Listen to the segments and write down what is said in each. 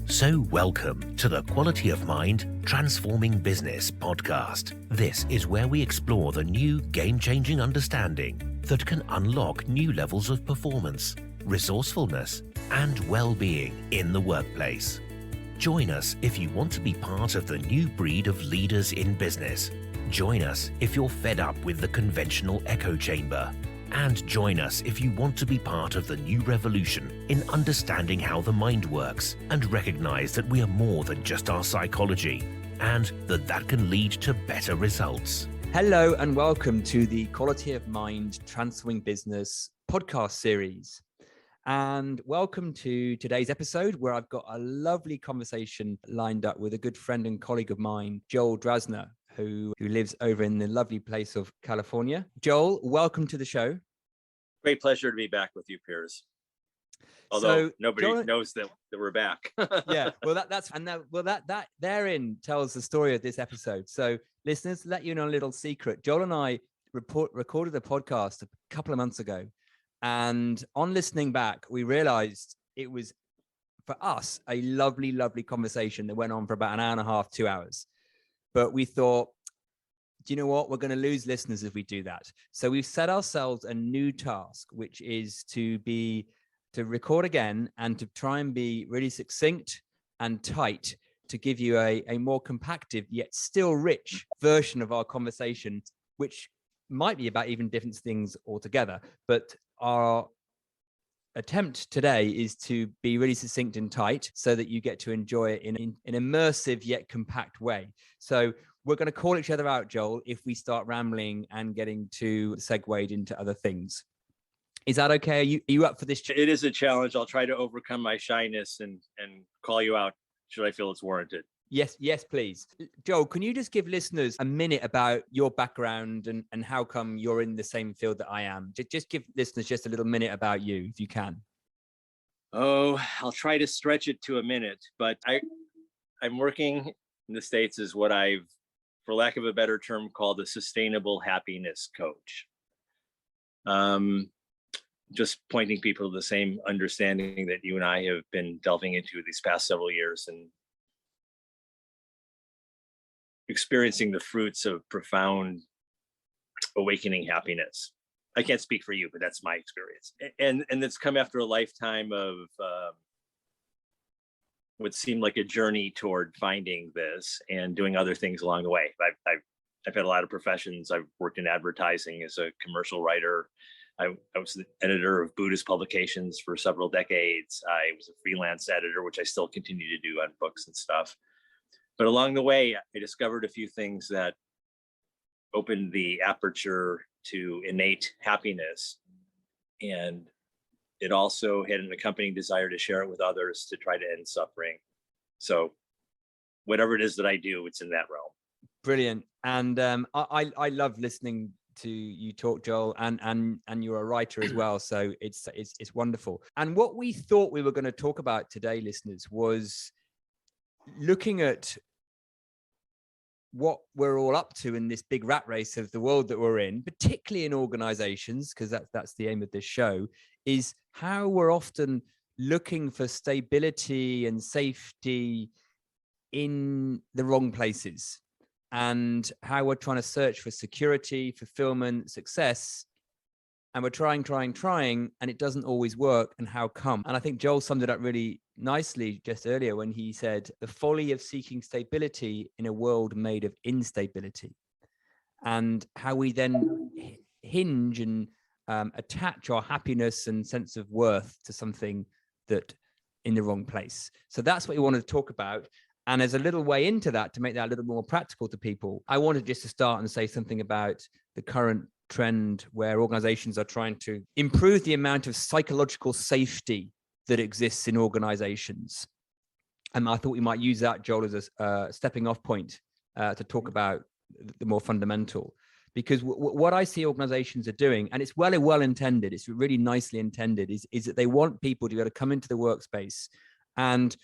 So welcome to the Quality of Mind Transforming Business podcast. This is where we explore the new game-changing understanding that can unlock new levels of performance, resourcefulness, and well-being in the workplace. Join us if you want to be part of the new breed of leaders in business. Join us if you're fed up with the conventional echo chamber. And join us if you want to be part of the new revolution in understanding how the mind works and recognize that we are more than just our psychology and that can lead to better results. Hello and welcome to the Quality of Mind Transforming Business podcast series. And welcome to today's episode where I've got a lovely conversation lined up with a good friend and colleague of mine, Joel Drazner, who lives over in the lovely place of California. Joel, welcome to the show. Great pleasure to be back with you, Piers. Although nobody knows that we're back. Yeah, well, that therein tells the story of this episode. So, listeners, let you know a little secret. Joel and I recorded a podcast a couple of months ago, and on listening back, we realized it was for us a lovely, lovely conversation that went on for about an hour and a half, 2 hours. But we thought, do you know what? We're going to lose listeners if we do that. So we've set ourselves a new task, which is to record again and to try and be really succinct and tight to give you a more compacted yet still rich version of our conversation, which might be about even different things altogether. But our attempt today is to be really succinct and tight so that you get to enjoy it in an immersive yet compact way. So we're going to call each other out, Joel, if we start rambling and getting too segued into other things. Is that okay? Are you up for this? It is a challenge. I'll try to overcome my shyness and call you out should I feel it's warranted. Yes, please. Joel, can you just give listeners a minute about your background and how come you're in the same field that I am? Just give listeners just a little minute about you, if you can. Oh, I'll try to stretch it to a minute, but I'm working in the States as what I've, for lack of a better term, called a sustainable happiness coach. Just pointing people to the same understanding that you and I have been delving into these past several years and experiencing the fruits of profound awakening happiness. I can't speak for you, but that's my experience. And it's come after a lifetime of what seemed like a journey toward finding this and doing other things along the way. I've had a lot of professions. I've worked in advertising as a commercial writer. I was the editor of Buddhist publications for several decades. I was a freelance editor, which I still continue to do on books and stuff. But along the way, I discovered a few things that opened the aperture to innate happiness. And it also had an accompanying desire to share it with others to try to end suffering. So whatever it is that I do, it's in that realm. Brilliant. And I love listening to you talk, Joel, and you're a writer as well. So it's wonderful. And what we thought we were going to talk about today, listeners, was looking at what we're all up to in this big rat race of the world that we're in, particularly in organizations, because that's the aim of this show, is how we're often looking for stability and safety in the wrong places, and how we're trying to search for security, fulfillment, success, and we're trying, and it doesn't always work, and how come? And I think Joel summed it up really nicely just earlier when he said the folly of seeking stability in a world made of instability, and how we then hinge and attach our happiness and sense of worth to something that in the wrong place. So that's what we wanted to talk about. And as a little way into that, to make that a little more practical to people, I wanted just to start and say something about the current trend where organizations are trying to improve the amount of psychological safety that exists in organizations. And I thought we might use that, Joel, as a stepping off point to talk about the more fundamental. Because what I see organizations are doing, and it's well intended, it's really nicely intended, is that they want people to be able to come into the workspace and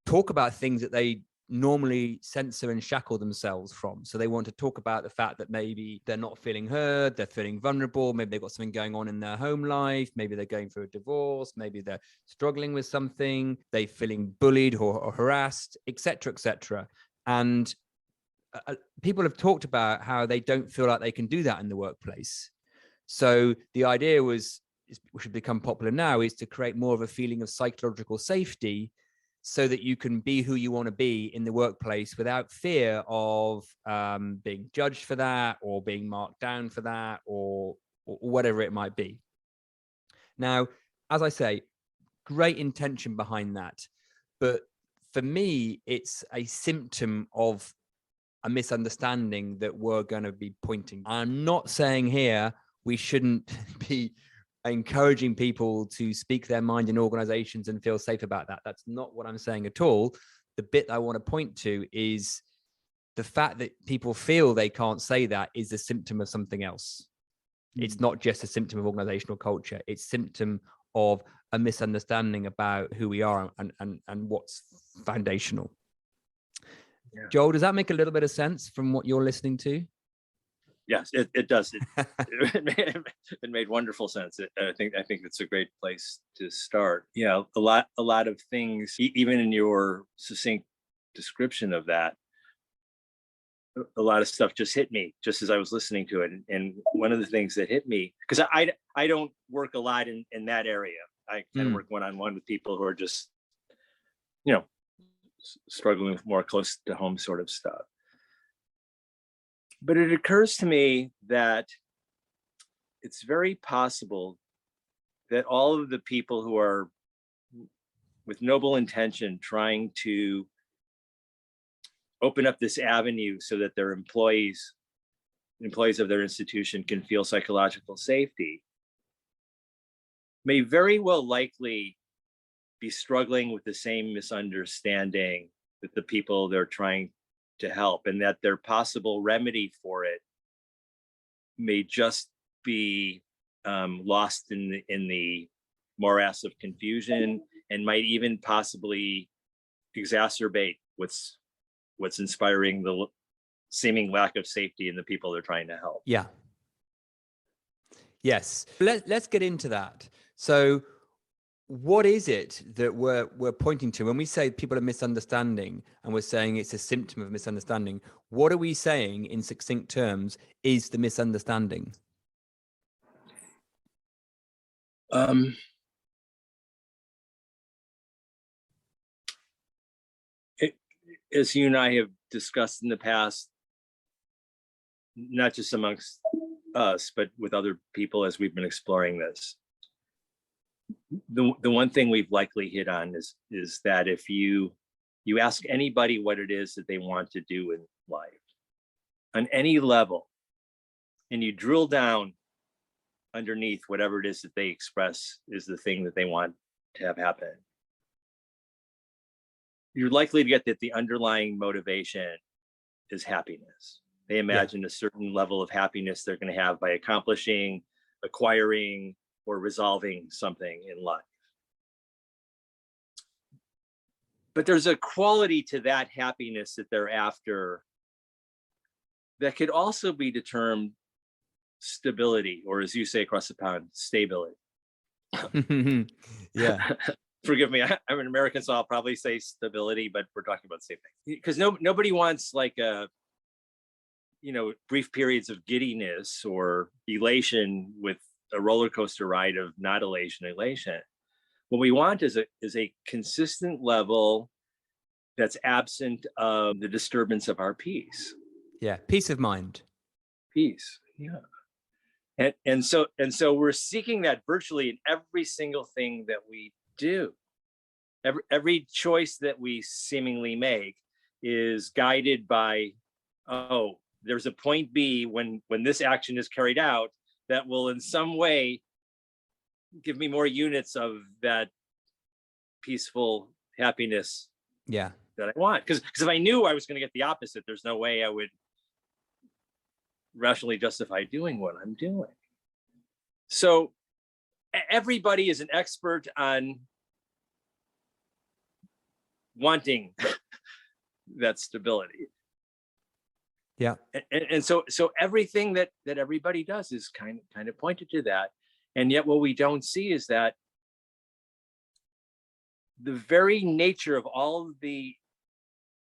talk about things that they normally censor and shackle themselves from. So they want to talk about the fact that maybe they're not feeling heard, they're feeling vulnerable, maybe they've got something going on in their home life, maybe they're going through a divorce, maybe they're struggling with something, they're feeling bullied or harassed, etc., etc. And people have talked about how they don't feel like they can do that in the workplace. So the idea was, which has become popular now, is to create more of a feeling of psychological safety so that you can be who you want to be in the workplace without fear of being judged for that, or being marked down for that, or whatever it might be. Now, as I say, great intention behind that. But for me, it's a symptom of a misunderstanding that we're going to be pointing. I'm not saying here we shouldn't be encouraging people to speak their mind in organizations and feel safe about that. That's not what I'm saying at all. The bit I want to point to is the fact that people feel they can't say that is a symptom of something else. It's not just a symptom of organizational culture. It's a symptom of a misunderstanding about who we are and what's foundational. Yeah. Joel, does that make a little bit of sense from what you're listening to? Yes, it does. It made wonderful sense. I think it's a great place to start. Yeah, a lot of things, even in your succinct description of that, a lot of stuff just hit me just as I was listening to it. And one of the things that hit me, because I don't work a lot in that area. I kind of work one-on-one with people who are just, struggling with more close to home sort of stuff. But it occurs to me that it's very possible that all of the people who are with noble intention trying to open up this avenue so that their employees of their institution can feel psychological safety may very well likely be struggling with the same misunderstanding that the people they're trying to help, and that their possible remedy for it may just be lost in the morass of confusion, and might even possibly exacerbate what's inspiring the seeming lack of safety in the people they're trying to help. Yeah. Yes. Let's get into that. So what is it that we're pointing to when we say people are misunderstanding and we're saying it's a symptom of misunderstanding? What are we saying in succinct terms is the misunderstanding? As you and I have discussed in the past, not just amongst us, but with other people as we've been exploring this, the one thing we've likely hit on is that if you ask anybody what it is that they want to do in life on any level, and you drill down underneath whatever it is that they express is the thing that they want to have happen, you're likely to get that the underlying motivation is happiness. They imagine a certain level of happiness they're going to have by accomplishing, acquiring, or resolving something in life. But there's a quality to that happiness that they're after that could also be determined stability, or as you say across the pond, stability. Yeah. Forgive me, I'm an American, so I'll probably say stability, but we're talking about the same thing. Because nobody wants like brief periods of giddiness or elation with a roller coaster ride of not elation. What we want is a consistent level that's absent of the disturbance of our peace. Yeah, peace of mind. Peace, yeah. And so we're seeking that virtually in every single thing that we do. Every choice that we seemingly make is guided by, there's a point B when this action is carried out that will in some way give me more units of that peaceful happiness that I want. Because if I knew I was going to get the opposite, there's no way I would rationally justify doing what I'm doing. So everybody is an expert on wanting that stability. Yeah. And so everything that everybody does is kind of pointed to that. And yet what we don't see is that the very nature of all of the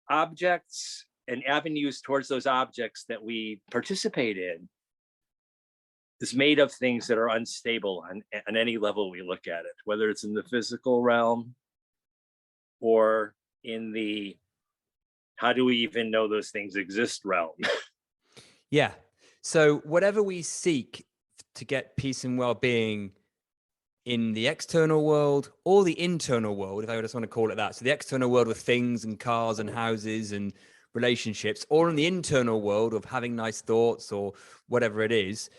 objects and avenues towards those objects that we participate in is made of things that are unstable on any level we look at it, whether it's in the physical realm or in the how do we even know those things exist realm. Yeah. So whatever we seek to get peace and well-being in the external world or the internal world, if I just want to call it that. So the external world with things and cars and houses and relationships, or in the internal world of having nice thoughts or whatever it is,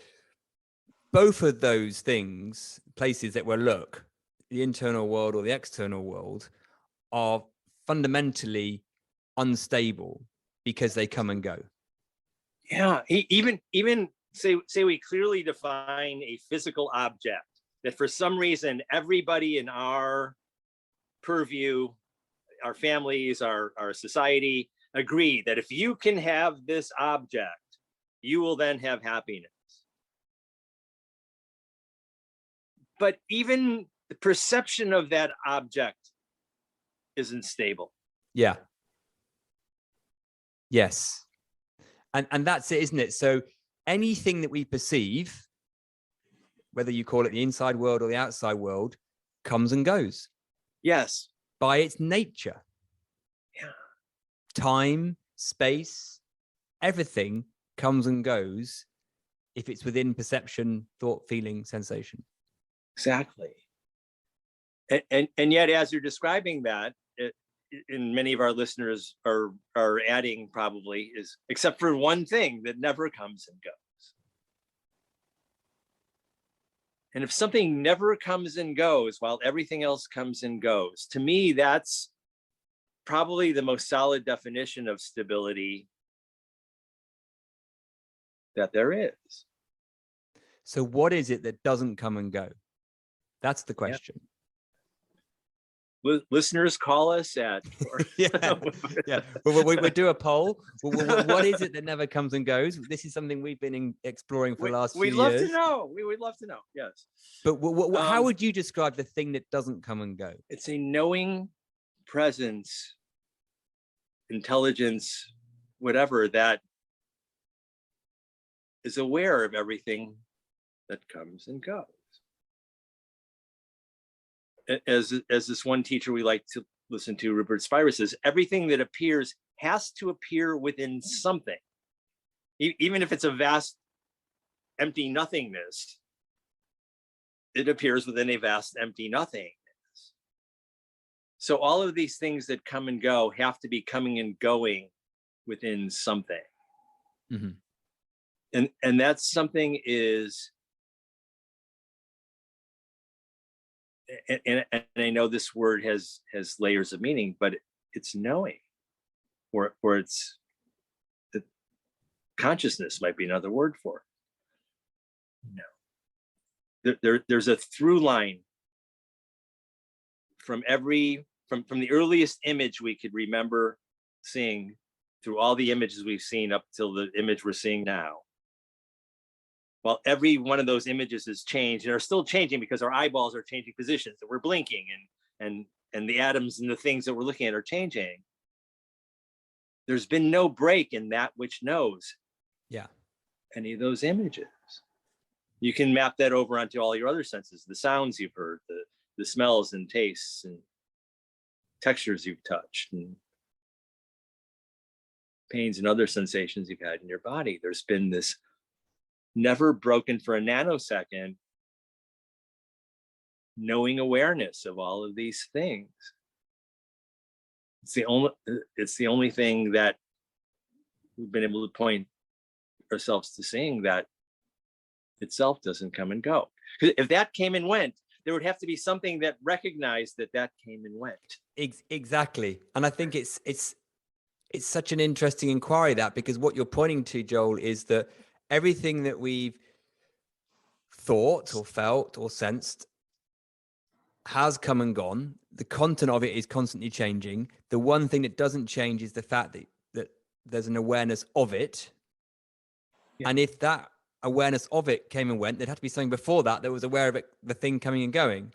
both of those things, places that we'll look, the internal world or the external world, are fundamentally unstable because they come and go. Yeah, even say we clearly define a physical object that for some reason everybody in our purview, our families, our society agree that if you can have this object, you will then have happiness. But even the perception of that object isn't stable. Yeah. Yes. And that's it, isn't it? So anything that we perceive, whether you call it the inside world or the outside world, comes and goes. Yes. By its nature. Yeah. Time, space, everything comes and goes if it's within perception, thought, feeling, sensation. Exactly. And yet, as you're describing that, and many of our listeners are adding probably is, except for one thing that never comes and goes. And if something never comes and goes while everything else comes and goes, to me, that's probably the most solid definition of stability that there is. So what is it that doesn't come and go? That's the question. Yeah. Listeners, call us at yeah. We'll do a poll. What is it that never comes and goes? This is something we've been exploring for the last few years. We'd love to know. We would love to know. Yes. But how would you describe the thing that doesn't come and go? It's a knowing presence, intelligence, whatever, that is aware of everything that comes and goes. As this one teacher we like to listen to, Rupert Spira, says, everything that appears has to appear within something. Even if it's a vast empty nothingness, it appears within a vast empty nothingness. So all of these things that come and go have to be coming and going within something. Mm-hmm. And that something is, and I know this word has layers of meaning, but it's knowing, or it's the consciousness might be another word for it. No, there's a through line from the earliest image we could remember seeing, through all the images we've seen up till the image we're seeing now. Well, every one of those images has changed and are still changing because our eyeballs are changing positions and we're blinking and the atoms and the things that we're looking at are changing. There's been no break in that which knows any of those images. You can map that over onto all your other senses, the sounds you've heard, the smells and tastes and textures you've touched, and pains and other sensations you've had in your body. There's been this never broken for a nanosecond knowing awareness of all of these things. It's the only thing that we've been able to point ourselves to seeing that itself doesn't come and go. Because if that came and went, there would have to be something that recognized that came and went. Exactly. And I think it's such an interesting inquiry, that, because what you're pointing to, Joel, is that everything that we've thought or felt or sensed has come and gone. The content of it is constantly changing. The one thing that doesn't change is the fact that there's an awareness of it. Yeah. And if that awareness of it came and went, there'd have to be something before that was aware of it, the thing coming and going.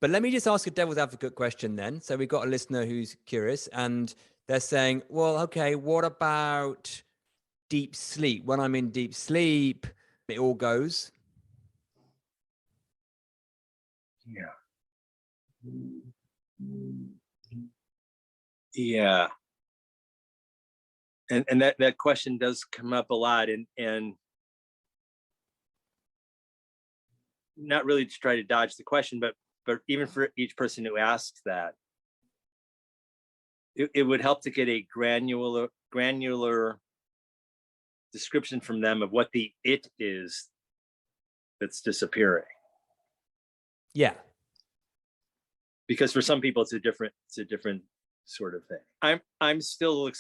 But let me just ask a devil's advocate question then. So we've got a listener who's curious and they're saying, well, okay, what about deep sleep? When I'm in deep sleep, it all goes. Yeah. Yeah. And that question does come up a lot, and not really to try to dodge the question, but even for each person who asks that, it would help to get a granular description from them of what the it is that's disappearing. Yeah. Because for some people it's a different sort of thing. I'm still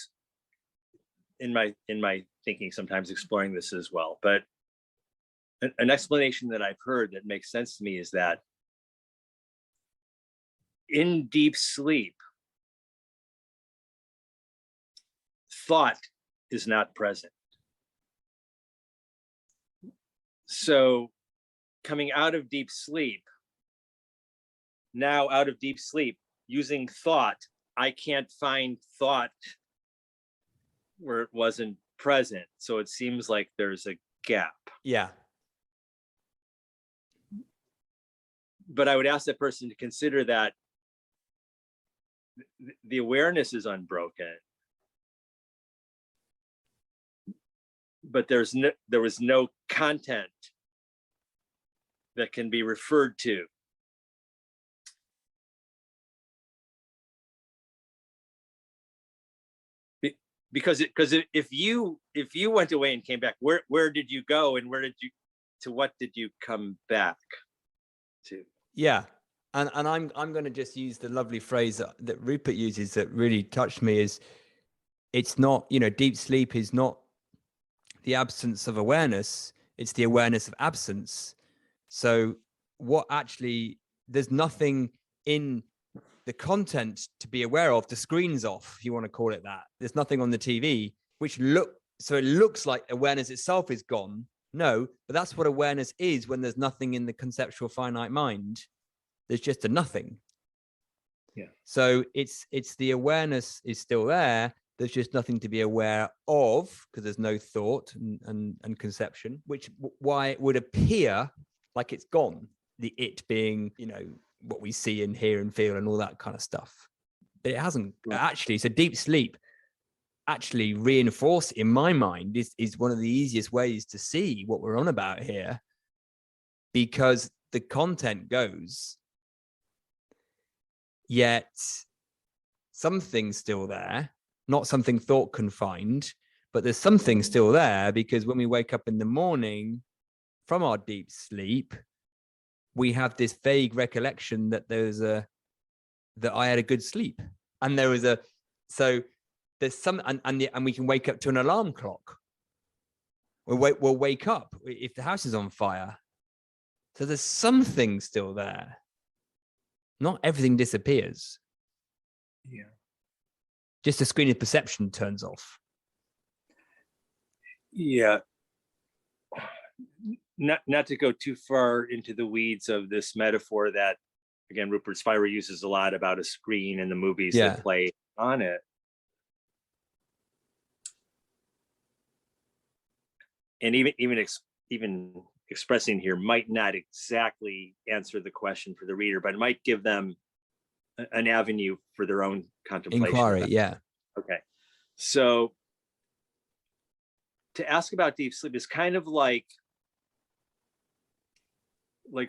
in my thinking sometimes exploring this as well, but an explanation that I've heard that makes sense to me is that in deep sleep, thought is not present. So coming out of deep sleep, using thought, I can't find thought where it wasn't present. So it seems like there's a gap. Yeah. But I would ask that person to consider that the awareness is unbroken, but there was no content that can be referred to. Because if you went away and came back, where did you go, and what did you come back to? Yeah. And I'm going to just use the lovely phrase that Rupert uses that really touched me is, it's not, deep sleep is not the absence of awareness, it's the awareness of absence. So there's nothing in the content to be aware of. The screen's off, if you want to call it that. There's nothing on the TV, so it looks like awareness itself is gone. No, but that's what awareness is when there's nothing in the conceptual finite mind. There's just a nothing. Yeah. So it's the awareness is still there. There's just nothing to be aware of because there's no thought and conception, why it would appear like it's gone. The it being, what we see and hear and feel and all that kind of stuff. But it hasn't actually. So deep sleep actually reinforced in my mind is one of the easiest ways to see what we're on about here, because the content goes, yet something's still there, not something thought confined, but there's something still there, because when we wake up in the morning from our deep sleep, we have this vague recollection that that I had a good sleep, and so there's some, and we can wake up to an alarm clock. We'll wake up if the house is on fire. So there's something still there. Not everything disappears. Yeah. Just the screen of perception turns off. Yeah. Not to go too far into the weeds of this metaphor that, again, Rupert Spira uses a lot about a screen and the movies that play on it. And even expressing here might not exactly answer the question for the reader, but it might give them an avenue for their own contemplation. Inquiry, yeah. Okay. So to ask about deep sleep is kind of like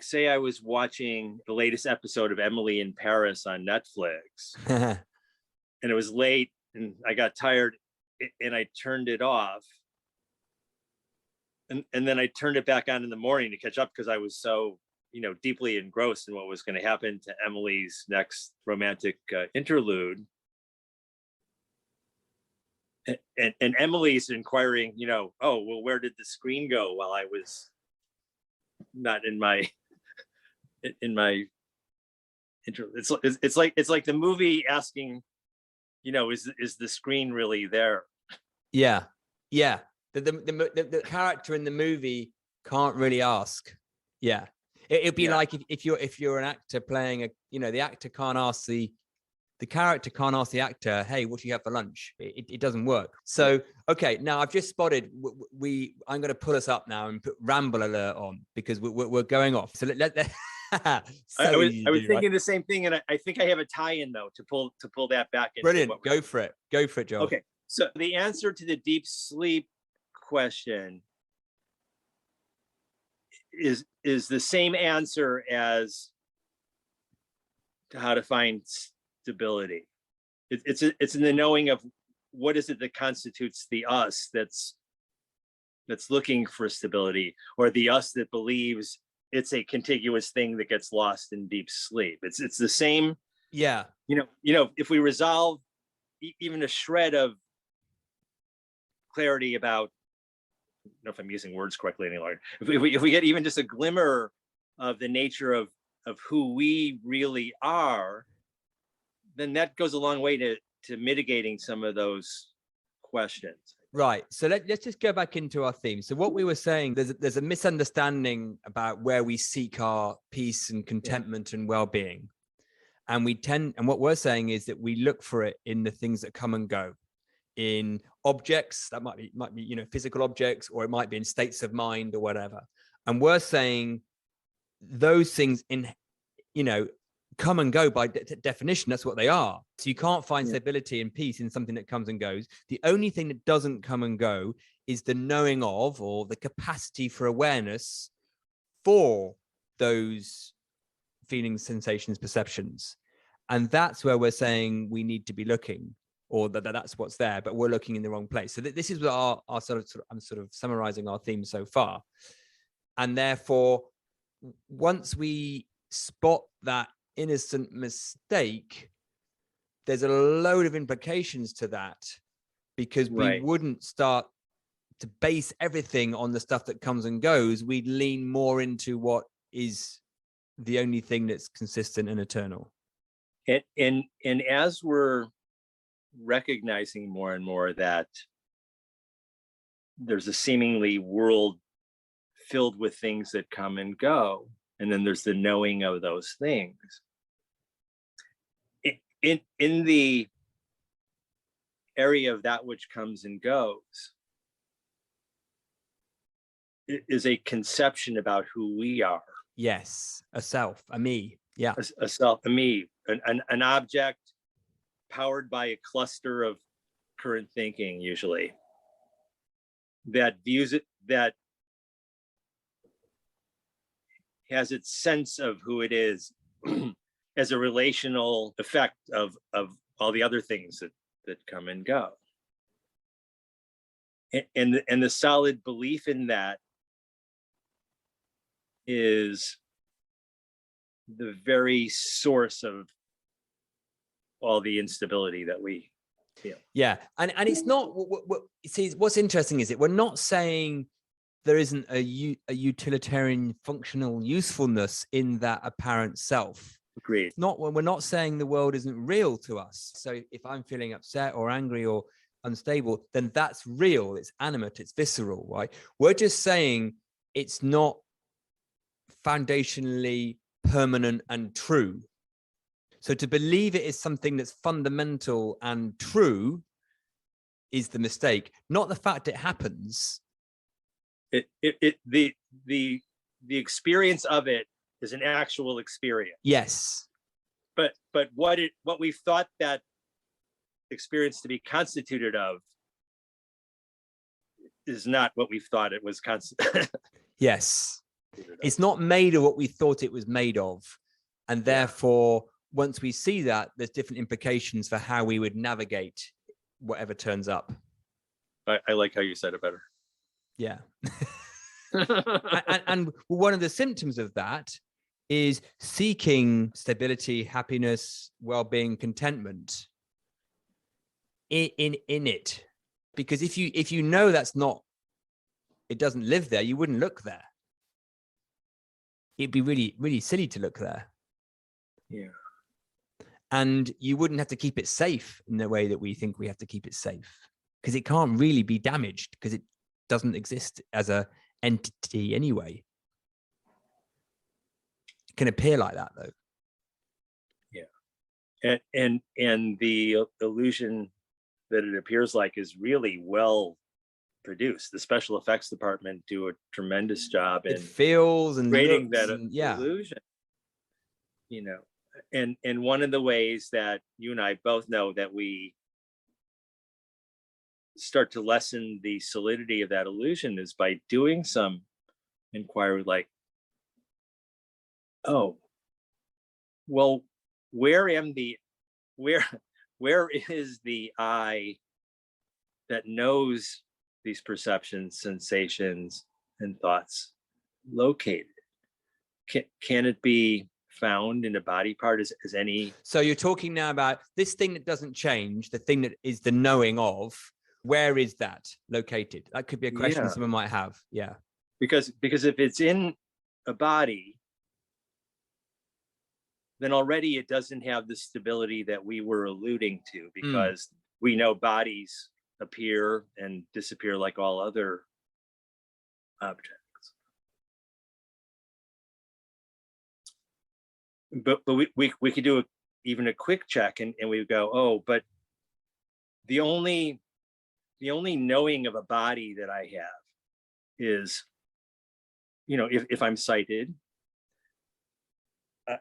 say I was watching the latest episode of Emily in Paris on Netflix and it was late and I got tired and I turned it off. And then I turned it back on in the morning to catch up because I was so, deeply engrossed in what was going to happen to Emily's next romantic interlude. And Emily's inquiring, oh, well, where did the screen go while I was not in my It's like the movie asking, is the screen really there? Yeah. The character in the movie can't really ask. Yeah. It'd be like if you're an actor playing the actor can't ask the character can't ask the actor, hey, what do you have for lunch? It doesn't work. So, okay, now I've just spotted I'm going to pull us up now and put ramble alert on because we're going off. So I was thinking the same thing, and I think I have a tie-in though to pull that back in. Brilliant. Go for it, Joel. Okay, so the answer to the deep sleep question is the same answer as to how to find stability. It's in the knowing of what is it that constitutes the us that's looking for stability, or the us that believes it's a contiguous thing that gets lost in deep sleep. It's the same. Yeah. If we resolve even a shred of clarity about, I don't know if I'm using words correctly any longer. If we get even just a glimmer of the nature of who we really are, then that goes a long way to mitigating some of those questions. Right. So let's just go back into our theme. So what we were saying, there's a misunderstanding about where we seek our peace and contentment and well-being. And what we're saying is that we look for it in the things that come and go, in objects that might be physical objects, or it might be in states of mind or whatever. And we're saying those things come and go by definition. That's what they are. So you can't find stability and peace in something that comes and goes. The only thing that doesn't come and go is the knowing of, or the capacity for awareness for those feelings, sensations, perceptions. And that's where we're saying we need to be looking, or that's what's there, but we're looking in the wrong place. So this is what I'm sort of summarizing our theme so far. And therefore, once we spot that innocent mistake, there's a load of implications to that, because we wouldn't start to base everything on the stuff that comes and goes. We'd lean more into what is the only thing that's consistent and eternal. And as we're recognizing more and more that there's a seemingly world filled with things that come and go, and then there's the knowing of those things, in the area of that which comes and goes is a conception about who we are. Yes, a self, a me. Yeah, a self, a me, an object powered by a cluster of current thinking, usually, that views it, that has its sense of who it is as a relational effect of all the other things that come and go. And the solid belief in that is the very source of all the instability that we feel. Yeah, and it's not. See, what's interesting is that we're not saying there isn't a utilitarian functional usefulness in that apparent self. Agreed. We're not saying the world isn't real to us. So if I'm feeling upset or angry or unstable, then that's real. It's animate. It's visceral, right? We're just saying it's not foundationally permanent and true. So to believe it is something that's fundamental and true is the mistake, not the fact it happens. The experience of it is an actual experience. Yes. But what we've thought that experience to be constituted of is not what we've thought it was Yes. It's not made of what we thought it was made of. And therefore, once we see that, there's different implications for how we would navigate whatever turns up. I like how you said it better. Yeah. and one of the symptoms of that is seeking stability, happiness, well-being, contentment in it. Because if you know that's not, it doesn't live there, you wouldn't look there. It'd be really, really silly to look there. Yeah. And you wouldn't have to keep it safe in the way that we think we have to keep it safe, because it can't really be damaged because it doesn't exist as a entity anyway. It can appear like that though. Yeah. And the illusion that it appears like is really well produced. The special effects department do a tremendous job in It feels and creating looks that and, yeah. illusion. You know, and one of the ways that you and I both know that we start to lessen the solidity of that illusion is by doing some inquiry, like, oh, well, where is the I that knows these perceptions, sensations, and thoughts located? Can it be found in a body part as any? So you're talking now about this thing that doesn't change, the thing that is the knowing of. Where is that located? That could be a question someone might have. Yeah. Because if it's in a body, then already it doesn't have the stability that we were alluding to, because we know bodies appear and disappear like all other objects. But we could do even a quick check and we would go, oh, but the only knowing of a body that I have is, if I'm sighted,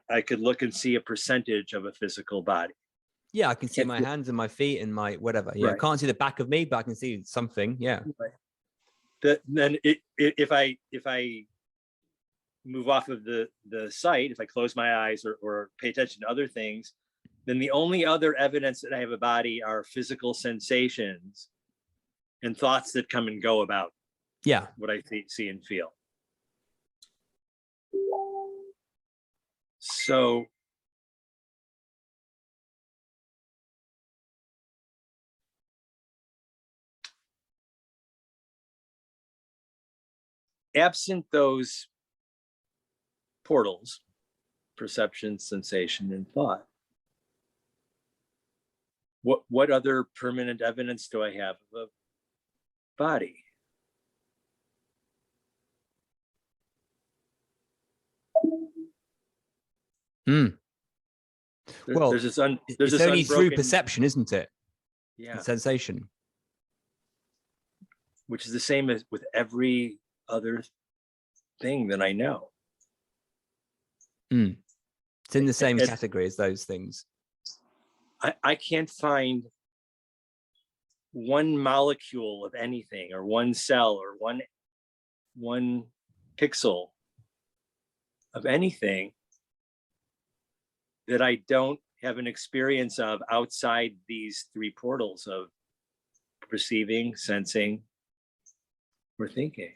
I could look and see a percentage of a physical body. Yeah, I can see my hands and my feet and my whatever. Yeah, right. I can't see the back of me, but I can see something. Yeah. Right. Then if I move off of the sight, if I close my eyes or pay attention to other things, then the only other evidence that I have a body are physical sensations and thoughts that come and go about what I see and feel. So absent those portals, perception, sensation, and thought, what other permanent evidence do I have of a body? Well, there's it's only through perception, isn't it? Yeah. And sensation. Which is the same as with every other thing that I know. It's in the same category as those things. I can't find one molecule of anything, or one cell, or one pixel of anything that I don't have an experience of outside these three portals of perceiving, sensing, or thinking.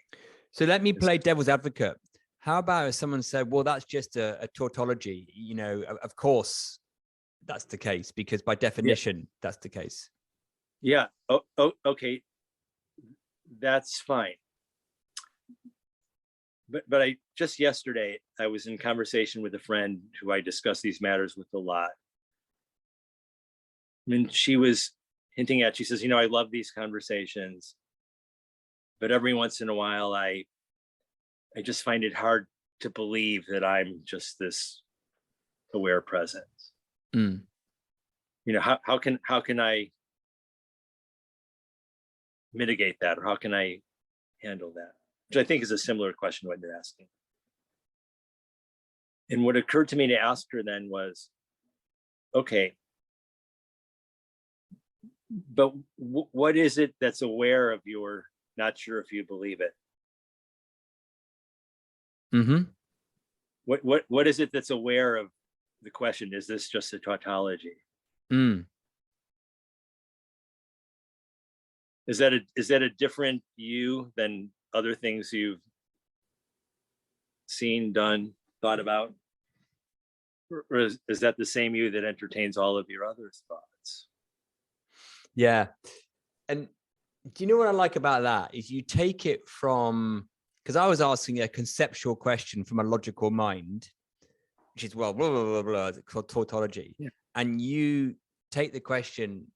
So let me play devil's advocate. How about if someone said, well, that's just a tautology? Of course that's the case, because by definition, that's the case. Yeah. Okay. That's fine. But I just yesterday, I was in conversation with a friend who I discuss these matters with a lot. And she was hinting at, she says, I love these conversations, but every once in a while, I just find it hard to believe that I'm just this aware presence. How can I mitigate that, or how can I handle that? Which I think is a similar question to what you're asking. And what occurred to me to ask her then was, okay, but what is it that's aware of your not sure if you believe it? What is it that's aware of the question? Is this just a tautology? Is that a different you than other things you've seen, done, thought about? Or is that the same you that entertains all of your other thoughts? Yeah. And do you know what I like about that is you take it from, because I was asking a conceptual question from a logical mind, which is, well, blah, blah, blah, blah, it's called tautology. Yeah. and you take the question,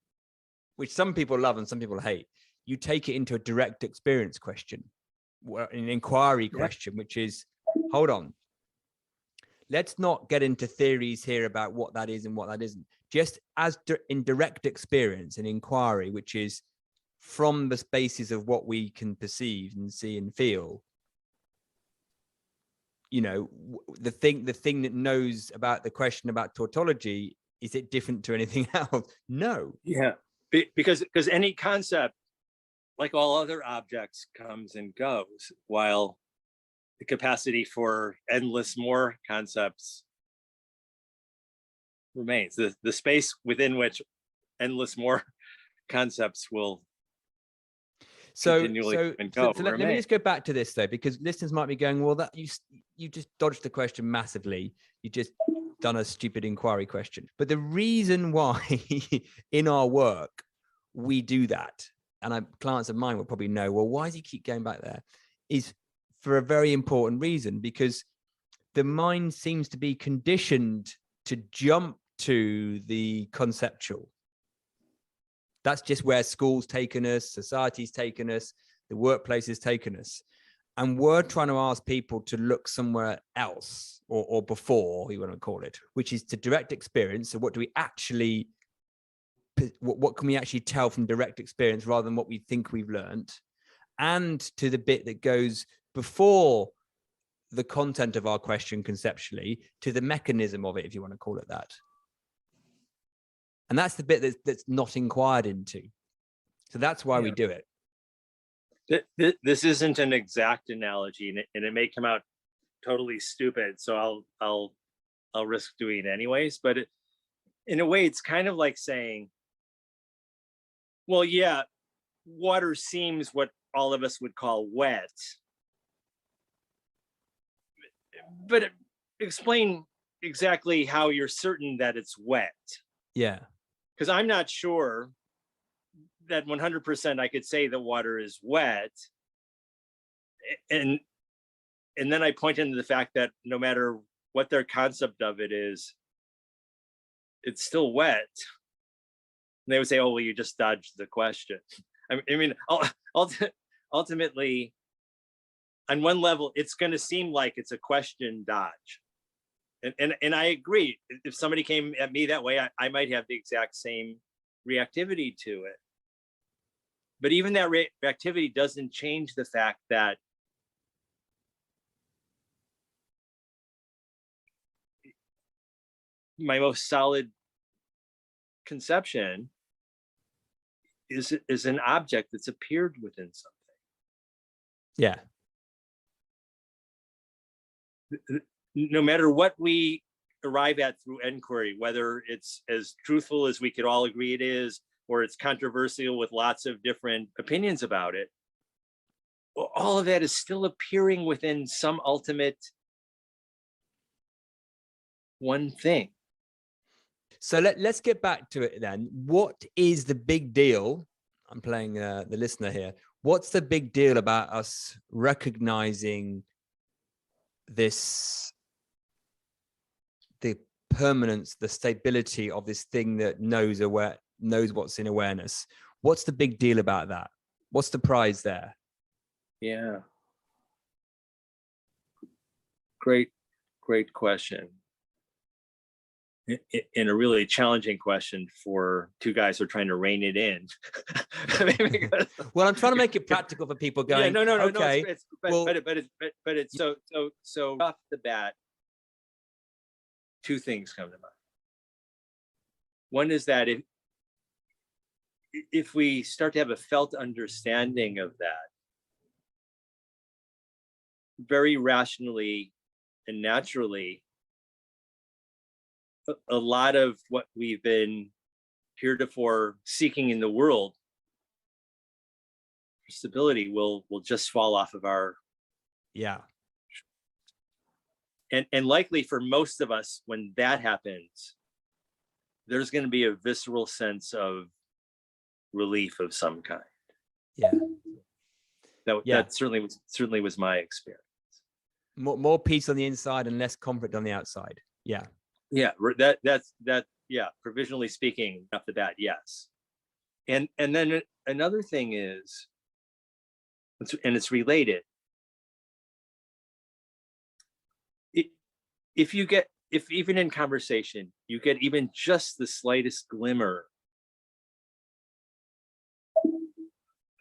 which some people love and some people hate, you take it into a direct experience question, an inquiry question, which is, hold on, let's not get into theories here about what that is and what that isn't. Just as in direct experience and inquiry, which is from the spaces of what we can perceive and see and feel. You know, the thing that knows about the question about tautology, is it different to anything else? No. Yeah, because any concept, like all other objects, comes and goes, while the capacity for endless more concepts remains. The space within which endless more concepts will continually come and go. So let me just go back to this though, because listeners might be going, well, that you just dodged the question massively. You just done a stupid inquiry question. But the reason why in our work we do that, and clients of mine will probably know, well, why does he keep going back there? Is for a very important reason, because the mind seems to be conditioned to jump to the conceptual. That's just where school's taken us, society's taken us, the workplace has taken us. And we're trying to ask people to look somewhere else, or before, you want to call it, which is to direct experience. So what do we actually, what can we actually tell from direct experience rather than what we think we've learned? And to the bit that goes before the content of our question conceptually, to the mechanism of it, if you want to call it that. And that's the bit that's not inquired into. So that's why we do it. This isn't an exact analogy, and it may come out totally stupid, so I'll risk doing it anyways. But in a way, it's kind of like saying, well, yeah, water seems what all of us would call wet, but explain exactly how you're certain that it's wet. Yeah. Because I'm not sure that 100% I could say that water is wet. And then I point into the fact that no matter what their concept of it is, it's still wet. And they would say, oh, well, you just dodged the question. I mean, ultimately, on one level, it's going to seem like it's a question dodge. And I agree. If somebody came at me that way, I might have the exact same reactivity to it. But even that reactivity doesn't change the fact that my most solid conception is an object that's appeared within something. Yeah. No matter what we arrive at through inquiry, whether it's as truthful as we could all agree it is, or it's controversial with lots of different opinions about it, all of that is still appearing within some ultimate one thing. So let's get back to it then. What is the big deal? I'm playing the listener here. What's the big deal about us recognizing this, the permanence, the stability of this thing that knows what's in awareness? What's the big deal about that? What's the prize there? Yeah. Great question. In a really challenging question for two guys who are trying to rein it in. Well, I'm trying to make it practical for people going, yeah, no, okay, but it's so off the bat, two things come to mind. One is that if we start to have a felt understanding of that, very rationally and naturally, a lot of what we've been heretofore seeking in the world for stability will just fall off of our. Yeah. And likely for most of us, when that happens, there's going to be a visceral sense of relief of some kind. Yeah. That certainly was my experience. More peace on the inside and less conflict on the outside. Yeah. Yeah, yeah, provisionally speaking, off the bat, yes. And then another thing is, and it's related. If even in conversation, you get even just the slightest glimmer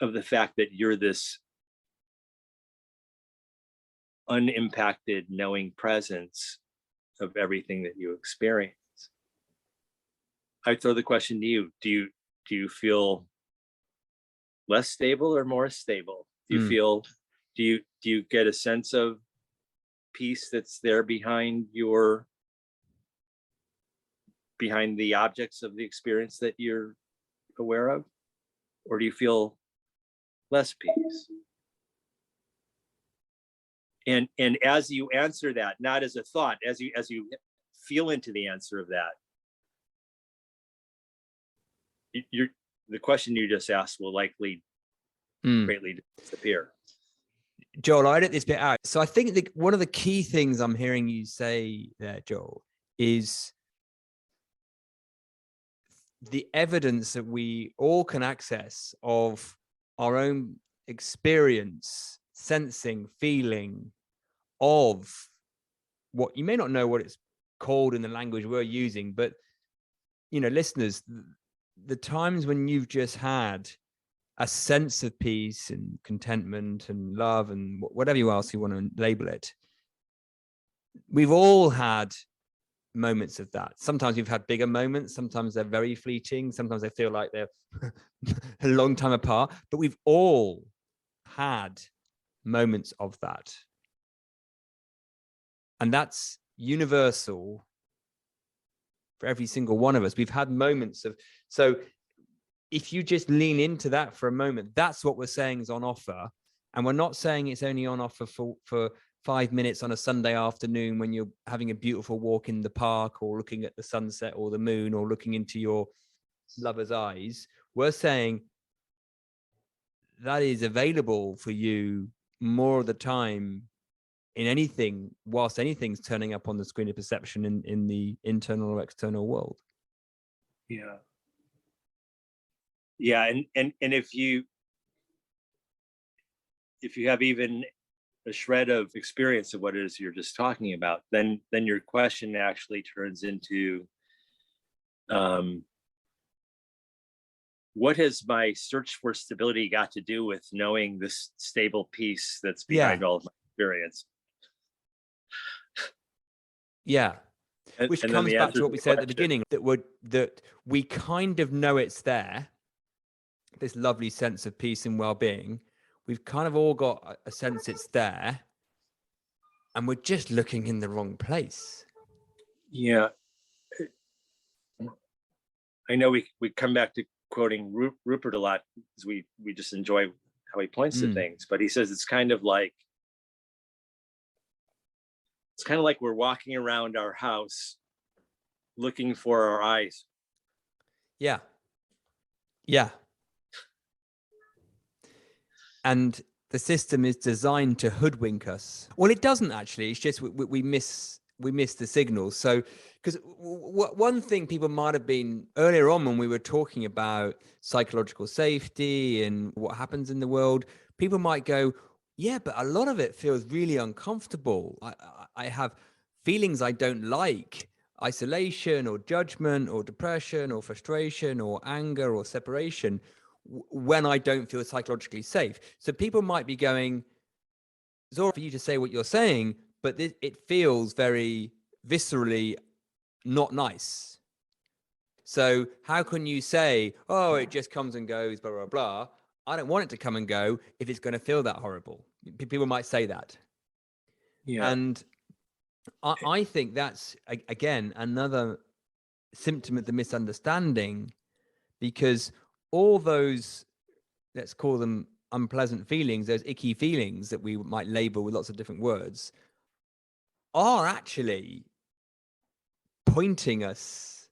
of the fact that you're this unimpacted, knowing presence of everything that you experience, I throw the question to you: Do you feel less stable or more stable? Do you feel? Do you get a sense of peace that's there behind the objects of the experience that you're aware of, or do you feel less peace? And as you answer that, not as a thought, as you feel into the answer of that, the question you just asked will likely greatly disappear. Joel, I edit this bit out. So I think one of the key things I'm hearing you say there, Joel, is the evidence that we all can access of our own experience, sensing, feeling of what you may not know what it's called in the language we're using, but listeners, the times when you've just had a sense of peace and contentment and love and whatever else you want to label it, we've all had moments of that. Sometimes we've had bigger moments, sometimes they're very fleeting, sometimes they feel like they're a long time apart, but we've all had moments of that. And that's universal for every single one of us. We've had moments of, so if you just lean into that for a moment, that's what we're saying is on offer. And we're not saying it's only on offer for 5 minutes on a Sunday afternoon when you're having a beautiful walk in the park or looking at the sunset or the moon or looking into your lover's eyes. We're saying that is available for you more of the time in anything, whilst anything's turning up on the screen of perception in the internal or external world. Yeah. Yeah. And if you have even a shred of experience of what it is you're just talking about, then your question actually turns into, what has my search for stability got to do with knowing this stable peace that's behind all of my experience? Yeah. Which comes back to what we said at the beginning, that we kind of know it's there, this lovely sense of peace and well-being. We've kind of all got a sense it's there, and we're just looking in the wrong place. Yeah. I know we come back to quoting Rupert a lot because we just enjoy how he points to things, but he says it's kind of like we're walking around our house looking for our eyes. Yeah. Yeah. And the system is designed to hoodwink us. Well, it doesn't actually. It's just we miss the signals. So, because one thing people might have been earlier on when we were talking about psychological safety and what happens in the world, people might go, yeah, but a lot of it feels really uncomfortable. I have feelings I don't like, isolation or judgment or depression or frustration or anger or separation when I don't feel psychologically safe. So people might be going, Zora, for you to say what you're saying, but it feels very viscerally not nice. So how can you say, oh, it just comes and goes, blah, blah, blah. I don't want it to come and go if it's going to feel that horrible. People might say that. Yeah. And I think that's, again, another symptom of the misunderstanding, because all those, let's call them unpleasant feelings, those icky feelings that we might label with lots of different words, are actually pointing us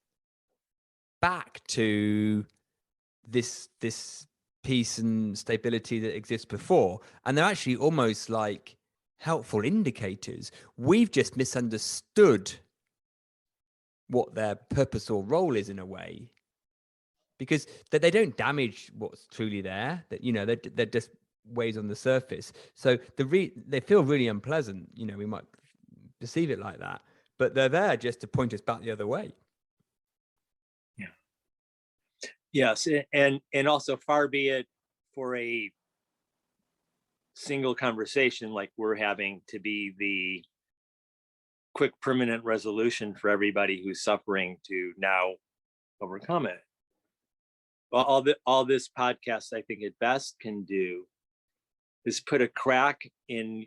back to this peace and stability that exists before. And they're actually almost like helpful indicators. We've just misunderstood what their purpose or role is in a way, because they don't damage what's truly there. That, you know, they're just ways on the surface. So they feel really unpleasant. You know, we might perceive it like that, but they're there just to point us back the other way. Yeah. Yes, and also far be it for a single conversation like we're having to be the quick permanent resolution for everybody who's suffering to now overcome it. All this podcast, I think, at best can do is put a crack in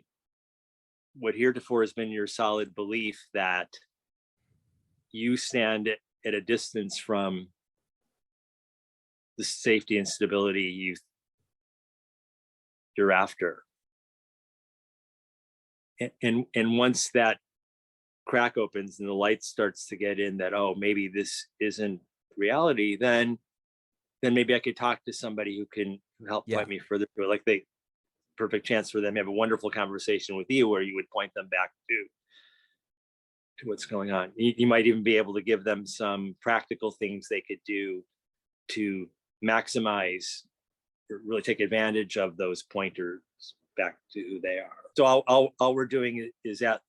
what heretofore has been your solid belief that you stand at a distance from the safety and stability you're after. And once that crack opens and the light starts to get in that, oh, maybe this isn't reality, then maybe I could talk to somebody who can help point me further through. Like the perfect chance for them to have a wonderful conversation with you where you would point them back to what's going on. You might even be able to give them some practical things they could do to maximize or really take advantage of those pointers back to who they are. So all we're doing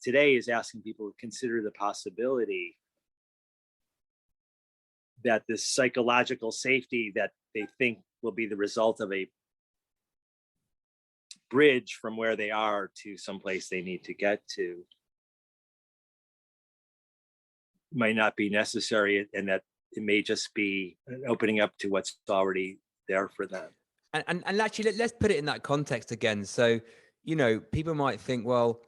today is asking people to consider the possibility that this psychological safety that they think will be the result of a bridge from where they are to someplace they need to get to might not be necessary, and that it may just be opening up to what's already there for them. And actually, let's put it in that context again. So, you know, people might think, well,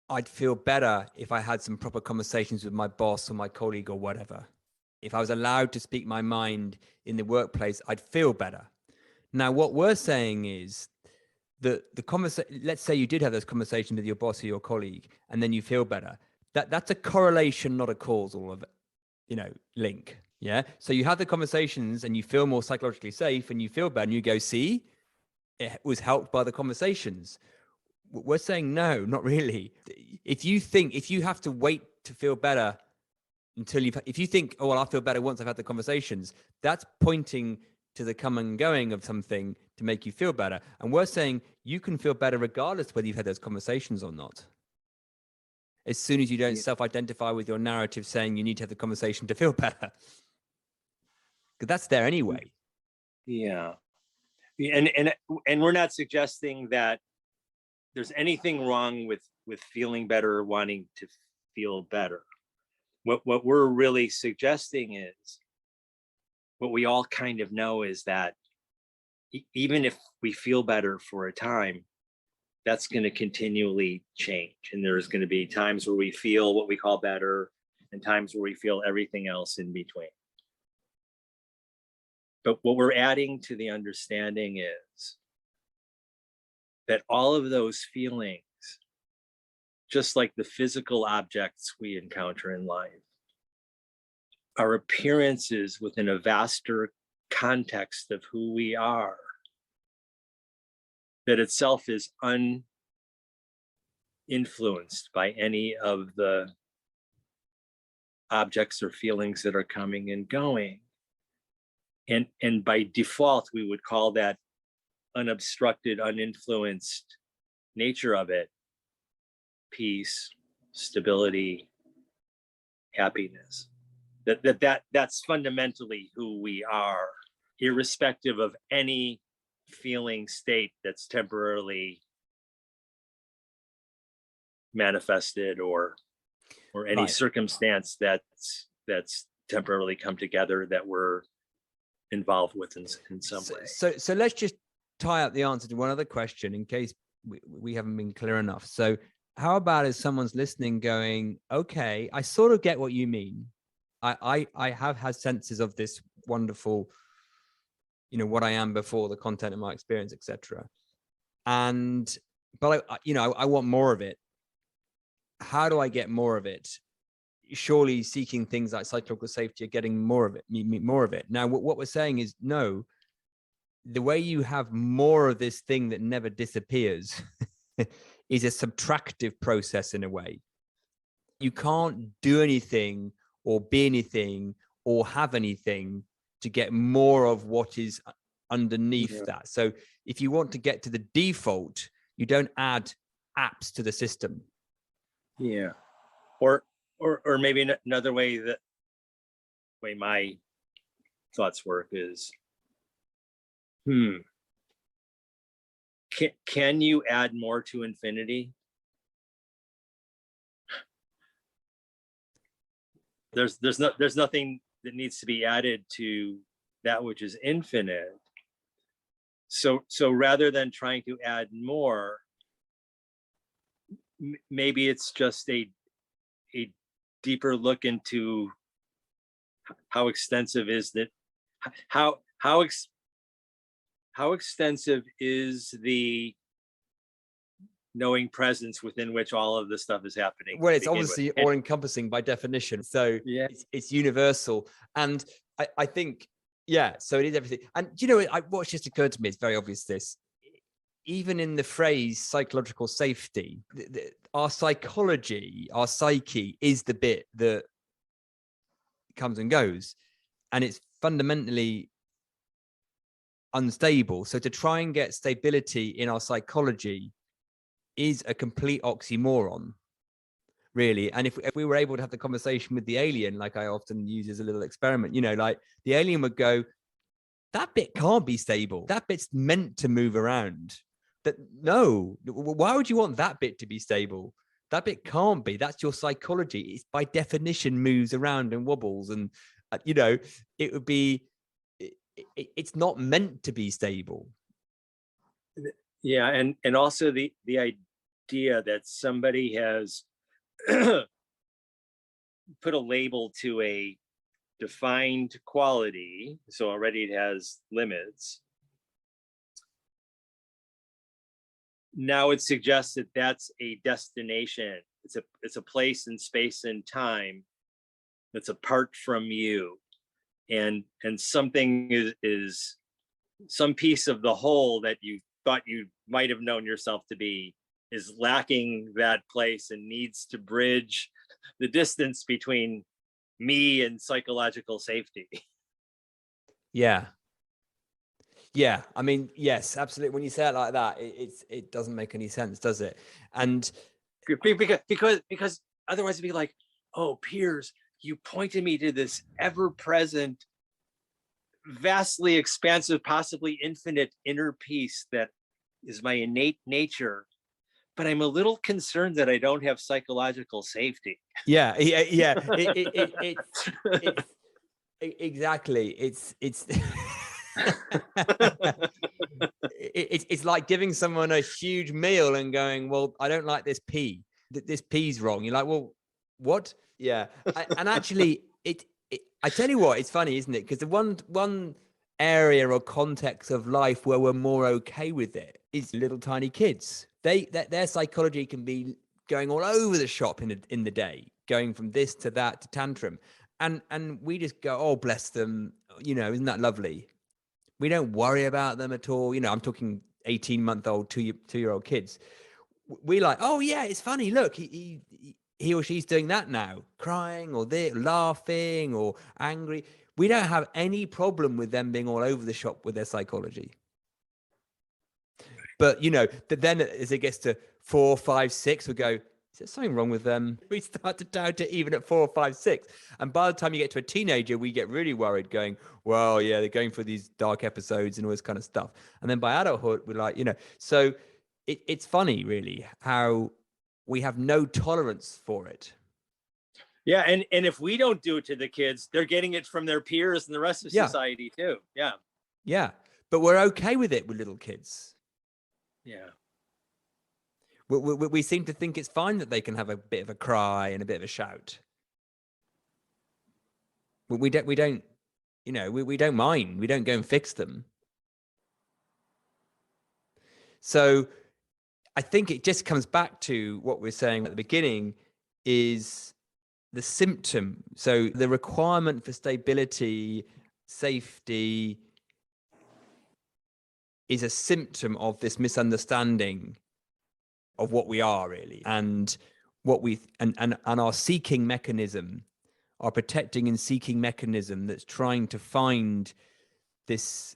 I'd feel better if I had some proper conversations with my boss or my colleague or whatever. If I was allowed to speak my mind in the workplace, I'd feel better. Now, what we're saying is that let's say you did have those conversations with your boss or your colleague, and then you feel better. That's a correlation, not a causal link. Yeah. So you have the conversations and you feel more psychologically safe and you feel better and you go, see, it was helped by the conversations. We're saying, no, not really. If you have to wait to feel better if you think, oh, well, I'll feel better once I've had the conversations, that's pointing to the come and going of something to make you feel better. And we're saying you can feel better regardless whether you've had those conversations or not. As soon as you don't self-identify with your narrative saying you need to have the conversation to feel better. Because that's there anyway. Yeah. And we're not suggesting that there's anything wrong with feeling better or wanting to feel better. What we're really suggesting is, what we all kind of know is that even if we feel better for a time, that's going to continually change. And there's going to be times where we feel what we call better and times where we feel everything else in between. But what we're adding to the understanding is that all of those feelings, just like the physical objects we encounter in life, are appearances within a vaster context of who we are, that itself is uninfluenced by any of the objects or feelings that are coming and going. And by default, we would call that unobstructed, uninfluenced nature of it peace, stability, happiness. That's fundamentally who we are, irrespective of any feeling state that's temporarily manifested or any circumstance that's temporarily come together that we're involved with in some way. So let's just tie up the answer to one other question in case we haven't been clear enough. So how about if someone's listening going, okay, I sort of get what you mean. I have had senses of this wonderful, what I am before, the content of my experience, etc. But I want more of it. How do I get more of it? Surely seeking things like psychological safety are getting more of it. Now, what we're saying is, no, the way you have more of this thing that never disappears is a subtractive process in a way. You can't do anything or be anything or have anything to get more of what is underneath that. So if you want to get to the default, you don't add apps to the system. Yeah. Or maybe another way my thoughts work is, can you add more to infinity? There's nothing that needs to be added to that which is infinite. So rather than trying to add more, maybe it's just a deeper look into how extensive is that, how extensive is the knowing presence within which all of this stuff is happening. Well, it's obviously all encompassing by definition. So yeah, it's universal. And I think, yeah, so it is everything. And you know, what's just occurred to me, it's very obvious this, even in the phrase psychological safety, our psychology, our psyche is the bit that comes and goes. And it's fundamentally unstable. So to try and get stability in our psychology is a complete oxymoron, really. And if we were able to have the conversation with the alien, like I often use as a little experiment, you know, like the alien would go, that bit can't be stable. That bit's meant to move around. That no, why would you want that bit to be stable? That bit can't be. That's your psychology. It's by definition moves around and wobbles, and you know, it would be. It's not meant to be stable. Yeah, and also the idea that somebody has put a label to a defined quality, so already it has limits. Now it suggests that that's a destination. It's a place in space and time that's apart from you, and something is some piece of the whole that you thought you might have known yourself to be is lacking that place and needs to bridge the distance between me and psychological safety. Yeah. Yeah, I mean, yes, absolutely. When you say it like that, it doesn't make any sense, does it? And because otherwise it'd be like, oh, Piers, you pointed me to this ever-present, vastly expansive, possibly infinite inner peace that is my innate nature, but I'm a little concerned that I don't have psychological safety. Yeah. Exactly. It's it's like giving someone a huge meal and going, well, I don't like this pea. This pea's wrong. You're like, well, what? Yeah. And actually, I tell you what, it's funny, isn't it? Because the one area or context of life where we're more okay with it is little tiny kids. Their psychology can be going all over the shop in the day, going from this to that to tantrum. And we just go, oh, bless them. You know, isn't that lovely? We don't worry about them at all. You know, I'm talking 18-month-old, two-year-old kids. We like, oh yeah, it's funny. Look, he or she's doing that now, crying or they're laughing or angry. We don't have any problem with them being all over the shop with their psychology. But you know, then as it gets to 4, 5, 6, we go, is there something wrong with them? We start to doubt it even at 4, 5, 6. And by the time you get to a teenager, we get really worried going, well, yeah, they're going for these dark episodes and all this kind of stuff. And then by adulthood, we're like, you know, so it's funny really how we have no tolerance for it. Yeah. And if we don't do it to the kids, they're getting it from their peers and the rest of society too. Yeah. Yeah. But we're okay with it with little kids. Yeah. We seem to think it's fine that they can have a bit of a cry and a bit of a shout. We don't, you know, we don't mind. We don't go and fix them. So I think it just comes back to what we're saying at the beginning is the symptom. So the requirement for stability, safety is a symptom of this misunderstanding of what we are really. And what we and our seeking mechanism, our protecting and seeking mechanism that's trying to find this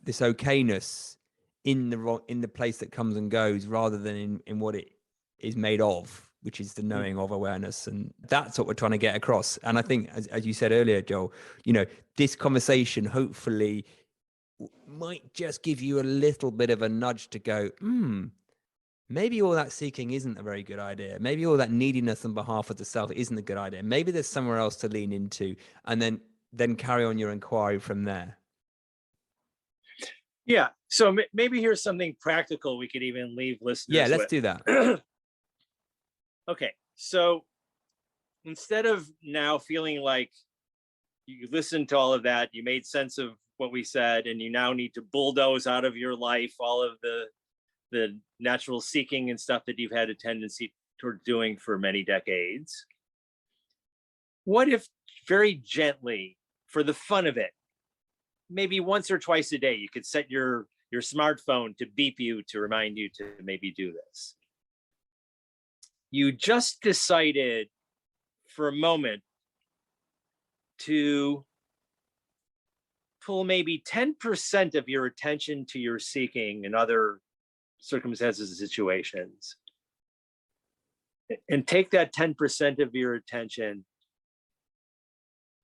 okayness in the place that comes and goes, rather than in what it is made of, which is the knowing of awareness. And that's what we're trying to get across. And I think, as you said earlier, Joel, this conversation hopefully might just give you a little bit of a nudge to go, maybe all that seeking isn't a very good idea. Maybe all that neediness on behalf of the self isn't a good idea. Maybe there's somewhere else to lean into, and then carry on your inquiry from there. Yeah. So maybe here's something practical we could even leave listeners Yeah, let's with. do that. Okay. So instead of now feeling like you listened to all of that, you made sense of what we said, and you now need to bulldoze out of your life all of the natural seeking and stuff that you've had a tendency toward doing for many decades. What if very gently, for the fun of it, maybe once or twice a day, you could set your smartphone to beep you to remind you to maybe do this? You just decided for a moment to pull maybe 10% of your attention to your seeking in other circumstances and situations, and take that 10% of your attention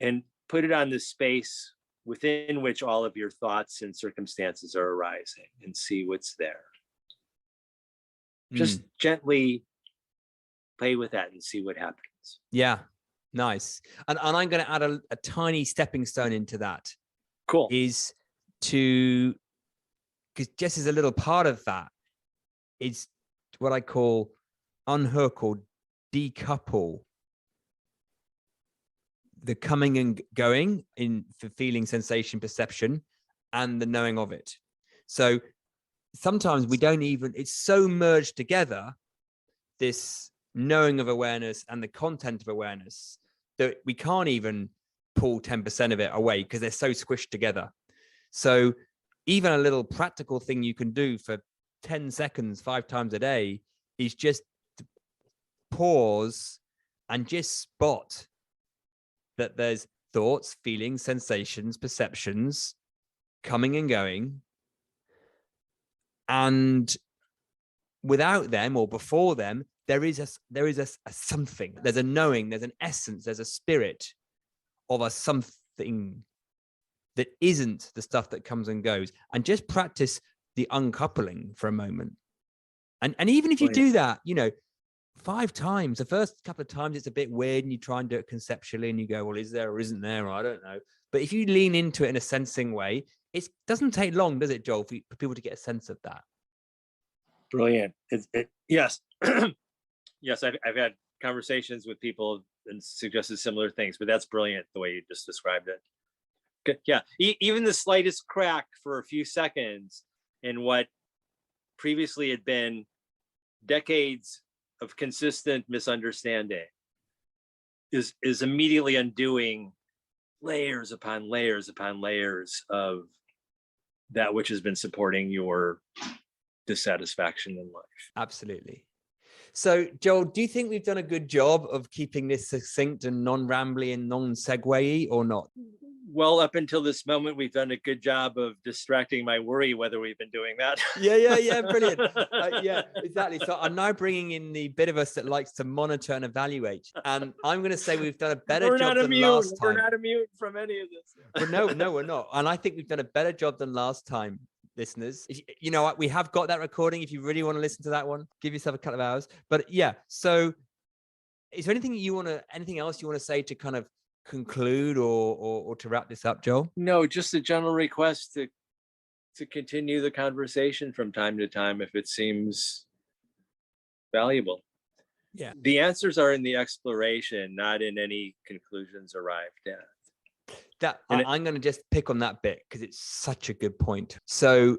and put it on the space within which all of your thoughts and circumstances are arising, and see what's there. Just gently play with that and see what happens. Yeah, nice. And I'm going to add a tiny stepping stone into that. Cool. Because just as a little part of that is what I call unhook or decouple the coming and going for feeling, sensation, perception, and the knowing of it. So sometimes we don't even, it's so merged together, this knowing of awareness and the content of awareness, that we can't even pull 10% of it away because they're so squished together. So even a little practical thing you can do for 10 seconds, 5 times a day, is just pause and just spot that there's thoughts, feelings, sensations, perceptions coming and going. And without them or before them, there is a something. There's a knowing, there's an essence, there's a spirit of a something that isn't the stuff that comes and goes. And just practice the uncoupling for a moment. And even if you do that, 5 times, the first couple of times it's a bit weird and you try and do it conceptually and you go, well, is there or isn't there? I don't know. But if you lean into it in a sensing way, it doesn't take long, does it, Joel, for people to get a sense of that? Brilliant. Yes. Yes, I've had conversations with people and suggested similar things, but that's brilliant the way you just described it. Yeah, even the slightest crack for a few seconds in what previously had been decades of consistent misunderstanding is immediately undoing layers upon layers upon layers of that which has been supporting your dissatisfaction in life. Absolutely. So, Joel, do you think we've done a good job of keeping this succinct and non-rambly and non-segue or not? Well, up until this moment, we've done a good job of distracting my worry whether we've been doing that. Yeah, brilliant. Yeah, exactly. So I'm now bringing in the bit of us that likes to monitor and evaluate. And I'm going to say we've done a better job than last time. We're not immune from any of this. Well, no, we're not. And I think we've done a better job than last time, listeners. You know what? We have got that recording. If you really want to listen to that one, give yourself a couple of hours. But yeah, so is there anything else you want to say to kind of conclude or to wrap this up, Joel? No, just a general request to continue the conversation from time to time if it seems valuable. Yeah. The answers are in the exploration, not in any conclusions arrived at. I'm going to just pick on that bit because it's such a good point. So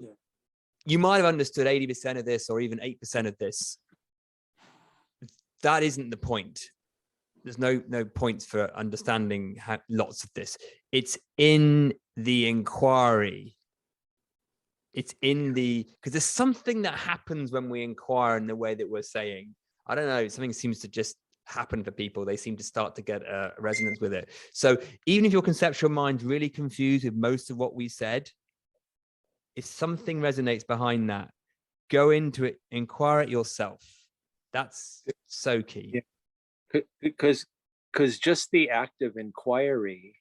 you might have understood 80% of this or even 8% of this. That isn't the point. There's no points for understanding lots of this. It's in the inquiry. It's in because there's something that happens when we inquire in the way that we're saying. I don't know, something seems to just happen for people. They seem to start to get a resonance with it. So even if your conceptual mind's really confused with most of what we said, if something resonates behind that, go into it, inquire it yourself. That's so key. Yeah. Because just the act of inquiry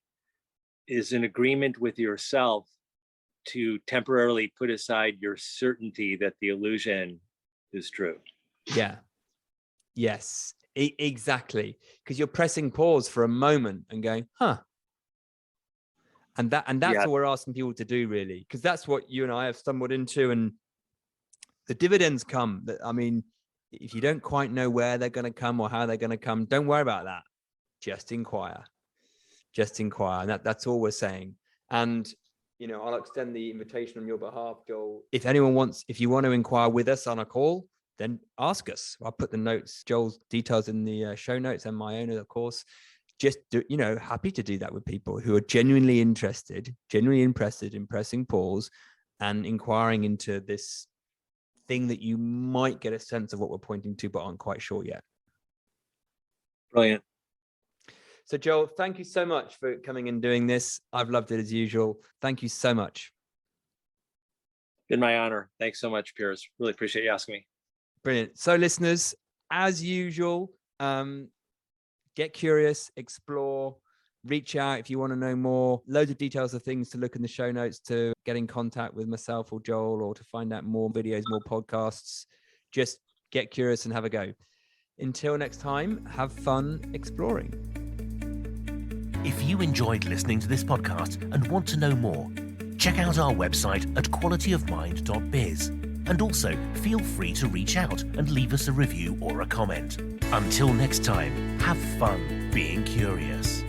is an agreement with yourself to temporarily put aside your certainty that the illusion is true. Yeah. Yes, exactly. Because you're pressing pause for a moment and going, huh. And that's what we're asking people to do, really, because that's what you and I have stumbled into. And the dividends come. I mean, if you don't quite know where they're going to come or how they're going to come, don't worry about that. Just inquire. And that's all we're saying. And, you know, I'll extend the invitation on your behalf, Joel. If you want to inquire with us on a call, then ask us. I'll put the notes, Joel's details in the show notes, and my own, of course. Just happy to do that with people who are genuinely interested in pressing pause and inquiring into this thing that you might get a sense of what we're pointing to, but aren't quite sure yet. Brilliant. So Joel, thank you so much for coming and doing this. I've loved it as usual. Thank you so much. Been my honor. Thanks so much, Piers. Really appreciate you asking me. Brilliant. So listeners, as usual, get curious, explore, reach out if you want to know more. Loads of details of things to look in the show notes to get in contact with myself or Joel, or to find out more videos, more podcasts. Just get curious and have a go. Until next time, have fun exploring. If you enjoyed listening to this podcast and want to know more, check out our website at qualityofmind.biz. And also, feel free to reach out and leave us a review or a comment. Until next time, have fun being curious.